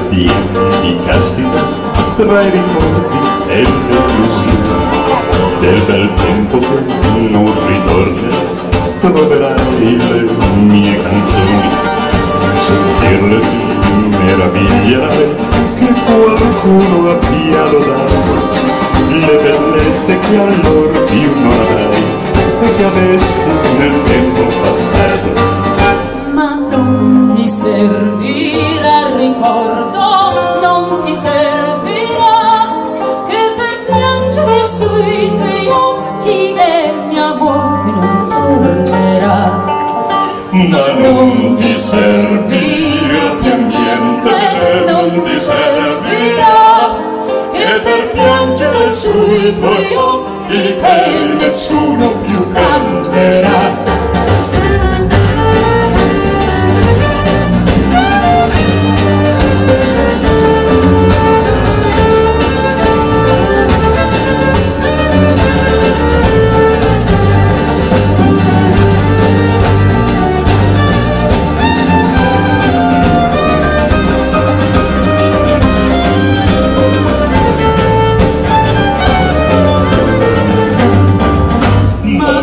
pieni di castità, tra i ricordi e le illusioni del bel tempo che non ritornerà. Troverai le mie canzoni, sentirle ti meraviglierai, che qualcuno abbia lodato le bellezze che allora più non avrai e che avesti nel tempo passato. Ma non ti servirà il ricordo, non ti servirà, che per piangere sui tuoi occhi del mio amor che non tornerà. Ma non ti servirà più niente, non ti servirà, che per piangere sui tuoi occhi che nessuno più canterà.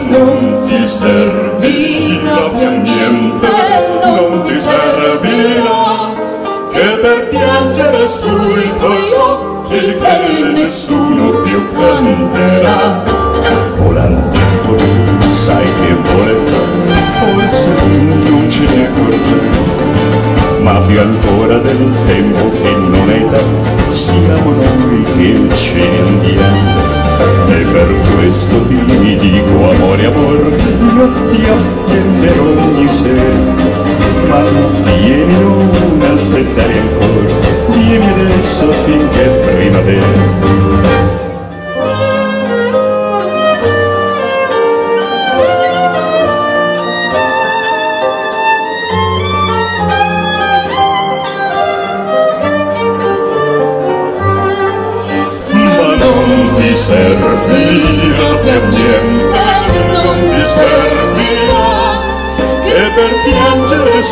Non ti servirà più niente, non ti servirà, che per piangere sui tuoi occhi che nessuno più canterà. Volando, sai che voleva, forse non ce ne accorgiamo, ma più ancora del tempo che non è da, siamo noi che ce ne andiamo. E per questo ti dico amore, amor, io ti attenderò ogni sera, ma vieni, non aspettare ancora, vieni adesso finché è primavera. Non ti servirà per niente, non ti servirà, che per piangere